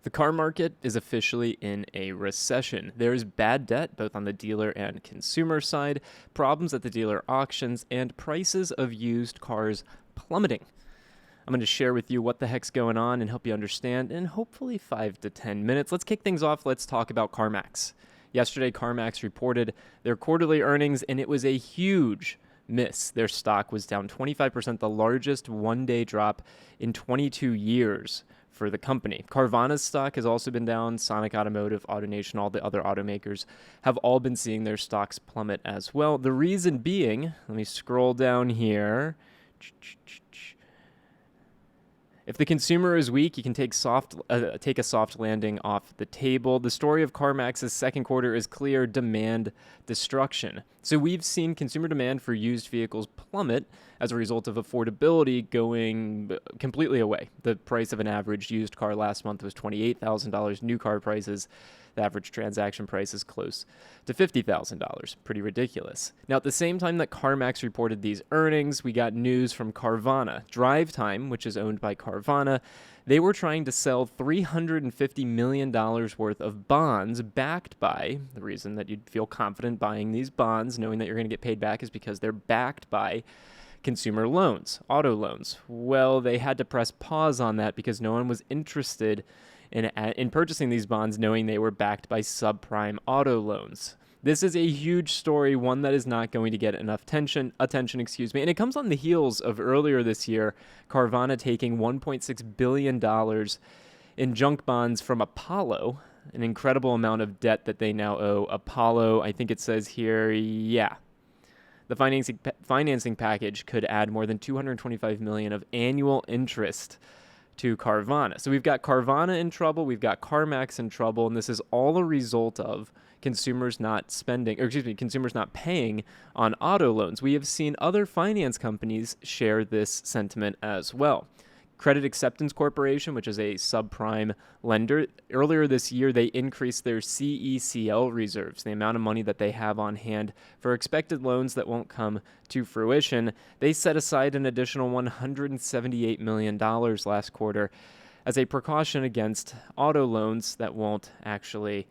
The car market is officially in a recession. There's bad debt both on the dealer and consumer side, problems at the dealer auctions, and prices of used cars plummeting. I'm going to share with you what the heck's going on and help you understand in hopefully 5 to 10 minutes. Let's kick things off. Let's talk about CarMax. Yesterday, CarMax reported their quarterly earnings, and it was a huge miss. Their stock was down 25%, the largest one-day drop in 22 years for the company. Carvana's stock has also been down. Sonic Automotive, AutoNation, all the other automakers have all been seeing their stocks plummet as well. The reason being, let me scroll down here. If the consumer is weak, you can take a soft landing off the table. The story of CarMax's second quarter is clear: demand destruction. So we've seen consumer demand for used vehicles plummet as a result of affordability going completely away. The price of an average used car last month was $28,000. New car prices, the average transaction price is close to $50,000. Pretty ridiculous. Now, at the same time that CarMax reported these earnings, we got news from Carvana. Drive Time, which is owned by Carvana, they were trying to sell $350 million worth of bonds backed by, the reason that you'd feel confident buying these bonds, knowing that you're going to get paid back, is because they're backed by consumer loans, auto loans. Well, they had to press pause on that because no one was interested in purchasing these bonds, knowing they were backed by subprime auto loans. This is a huge story, one that is not going to get enough attention, and it comes on the heels of earlier this year, Carvana taking $1.6 billion in junk bonds from Apollo, an incredible amount of debt that they now owe Apollo. I think it says here, the financing package could add more than $225 million of annual interest to Carvana. So we've got Carvana in trouble, we've got CarMax in trouble, and this is all a result of consumers not paying on auto loans. We have seen other finance companies share this sentiment as well. Credit Acceptance Corporation, which is a subprime lender, earlier this year they increased their CECL reserves, the amount of money that they have on hand for expected loans that won't come to fruition. They set aside an additional $178 million last quarter as a precaution against auto loans that won't actually,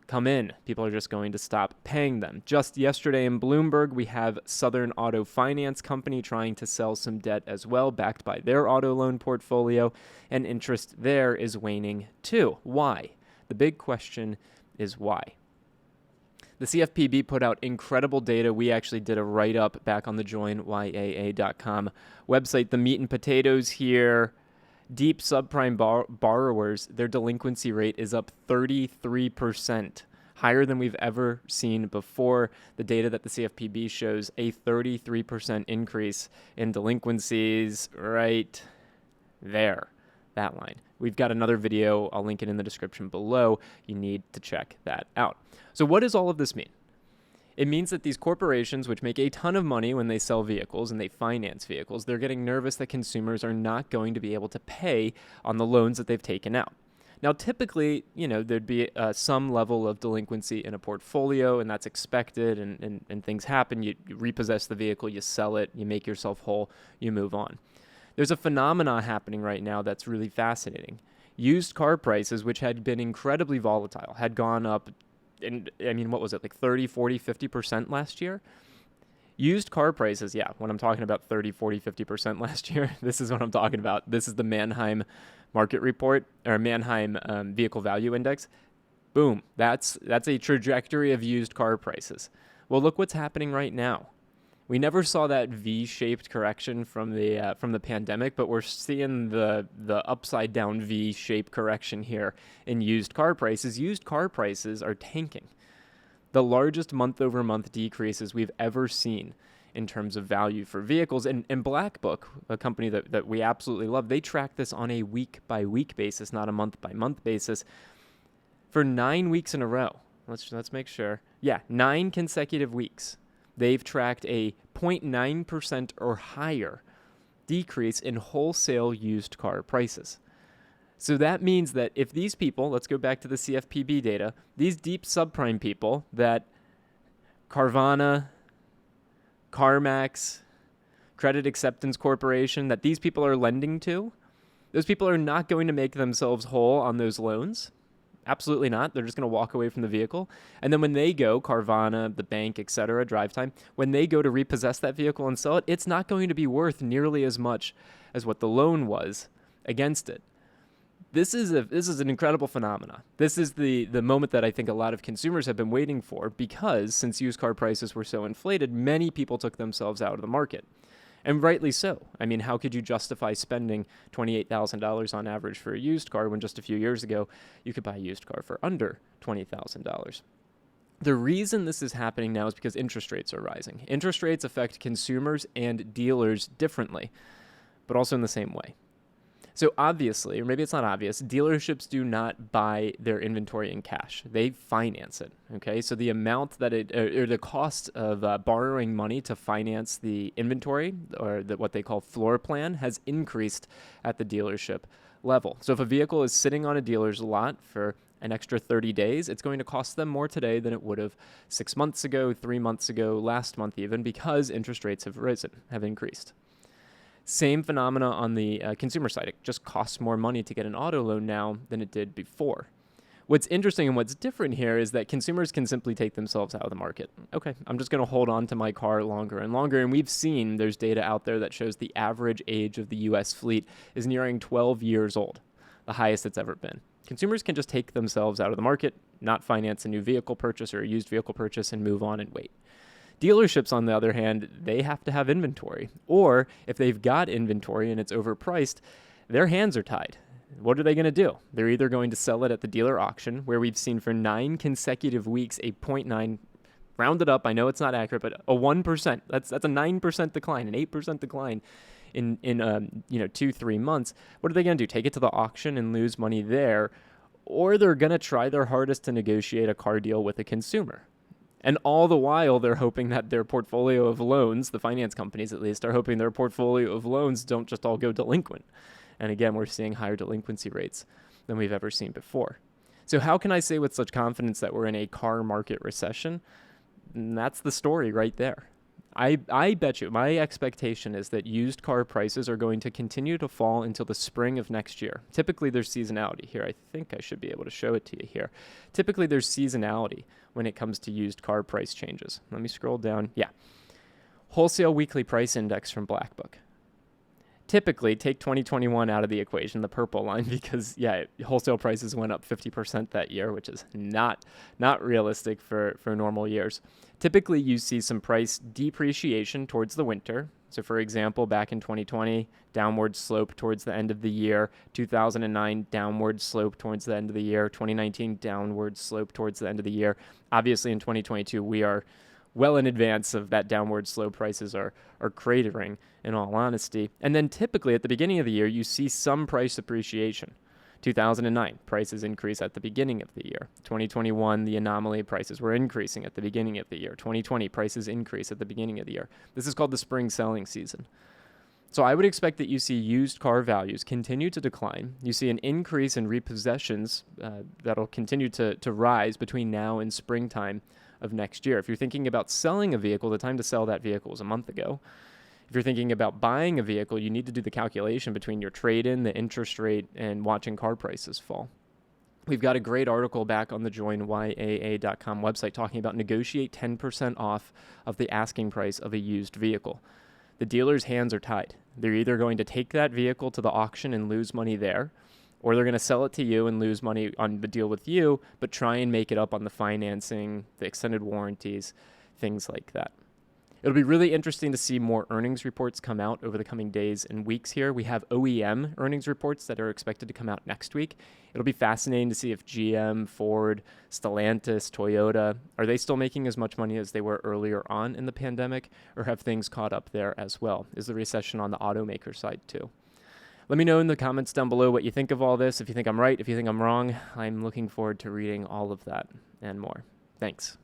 come in. People are just going to stop paying them. Just yesterday in Bloomberg, we have Southern Auto Finance Company trying to sell some debt as well, backed by their auto loan portfolio, and interest there is waning too. Why? The big question is why. The CFPB put out incredible data. We actually did a write-up back on the joinyaa.com website. The meat and potatoes here. Deep subprime borrowers, their delinquency rate is up 33%, higher than we've ever seen before. The data that the CFPB shows a 33% increase in delinquencies right there, that line. We've got another video. I'll link it in the description below. You need to check that out. So what does all of this mean? It means that these corporations, which make a ton of money when they sell vehicles and they finance vehicles, they're getting nervous that consumers are not going to be able to pay on the loans that they've taken out. Now, typically, there'd be some level of delinquency in a portfolio, and that's expected, and things happen. You repossess the vehicle, you sell it, you make yourself whole, you move on. There's a phenomena happening right now that's really fascinating. Used car prices, which had been incredibly volatile, had gone up, what was it, like 30, 40, 50% last year? Used car prices, when I'm talking about 30, 40, 50% last year, this is what I'm talking about. This is the Manheim Market Report, or Manheim Vehicle Value Index. Boom, that's a trajectory of used car prices. Well, look what's happening right now. We never saw that V-shaped correction from the pandemic, but we're seeing the upside down V-shaped correction here in used car prices. Used car prices are tanking. The largest month-over-month decreases we've ever seen in terms of value for vehicles. And Black Book, a company that we absolutely love, they track this on a week-by-week basis, not a month-by-month basis, for 9 weeks in a row. Let's make sure. 9 consecutive weeks. They've tracked a 0.9% or higher decrease in wholesale used car prices. So that means that if these people, let's go back to the CFPB data, these deep subprime people that Carvana, CarMax, Credit Acceptance Corporation, that these people are lending to, Those people are not going to make themselves whole on those loans. Absolutely not. They're just going to walk away from the vehicle. And then when they go, Carvana, the bank, etc., Drive Time, when they go to repossess that vehicle and sell it, it's not going to be worth nearly as much as what the loan was against it. This is an incredible phenomena. This is the moment that I think a lot of consumers have been waiting for, because since used car prices were so inflated, many people took themselves out of the market. And rightly so. I mean, how could you justify spending $28,000 on average for a used car when just a few years ago you could buy a used car for under $20,000? The reason this is happening now is because interest rates are rising. Interest rates affect consumers and dealers differently, but also in the same way. So obviously, or maybe it's not obvious, dealerships do not buy their inventory in cash. They finance it, okay? So the amount that or the cost of borrowing money to finance the inventory, or what they call floor plan, has increased at the dealership level. So if a vehicle is sitting on a dealer's lot for an extra 30 days, it's going to cost them more today than it would have 6 months ago, 3 months ago, last month even, because interest rates have increased. Same phenomena on the consumer side. It just costs more money to get an auto loan now than it did before. What's interesting and what's different here is that consumers can simply take themselves out of the market. Okay, I'm just going to hold on to my car longer and longer. And we've seen there's data out there that shows the average age of the U.S. fleet is nearing 12 years old, the highest it's ever been. Consumers can just take themselves out of the market, not finance a new vehicle purchase or a used vehicle purchase, and move on and wait. Dealerships, on the other hand, they have to have inventory. Or if they've got inventory and it's overpriced, their hands are tied. What are they going to do? They're either going to sell it at the dealer auction, where we've seen for 9 consecutive weeks a 0.9, rounded up, I know it's not accurate, but a 1%. That's a 9% decline, an 8% decline in 2-3 months. What are they going to do? Take it to the auction and lose money there? Or they're going to try their hardest to negotiate a car deal with a consumer. And all the while, they're hoping that their portfolio of loans, the finance companies at least, are hoping their portfolio of loans don't just all go delinquent. And again, we're seeing higher delinquency rates than we've ever seen before. So how can I say with such confidence that we're in a car market recession? And that's the story right there. I bet you, my expectation is that used car prices are going to continue to fall until the spring of next year. Typically, there's seasonality here. I think I should be able to show it to you here. Typically, there's seasonality when it comes to used car price changes. Let me scroll down. Yeah. Wholesale Weekly Price Index from Black Book. Typically, take 2021 out of the equation, the purple line, because, wholesale prices went up 50% that year, which is not realistic for normal years. Typically, you see some price depreciation towards the winter. So, for example, back in 2020, downward slope towards the end of the year. 2009, downward slope towards the end of the year. 2019, downward slope towards the end of the year. Obviously, in 2022, we are well in advance of that downward slope. Prices are cratering, in all honesty. And then typically at the beginning of the year, you see some price appreciation. 2009, prices increase at the beginning of the year. 2021, the anomaly, prices were increasing at the beginning of the year. 2020, prices increase at the beginning of the year. This is called the spring selling season. So I would expect that you see used car values continue to decline. You see an increase in repossessions that'll continue to rise between now and springtime of next year. If you're thinking about selling a vehicle, the time to sell that vehicle was a month ago. If you're thinking about buying a vehicle, you need to do the calculation between your trade-in, the interest rate, and watching car prices fall. We've got a great article back on the joinyaa.com website talking about negotiate 10% off of the asking price of a used vehicle. The dealer's hands are tied. They're either going to take that vehicle to the auction and lose money there, or they're going to sell it to you and lose money on the deal with you, but try and make it up on the financing, the extended warranties, things like that. It'll be really interesting to see more earnings reports come out over the coming days and weeks here. We have OEM earnings reports that are expected to come out next week. It'll be fascinating to see if GM, Ford, Stellantis, Toyota, are they still making as much money as they were earlier on in the pandemic, or have things caught up there as well? Is the recession on the automaker side too? Let me know in the comments down below what you think of all this. If you think I'm right, if you think I'm wrong, I'm looking forward to reading all of that and more. Thanks.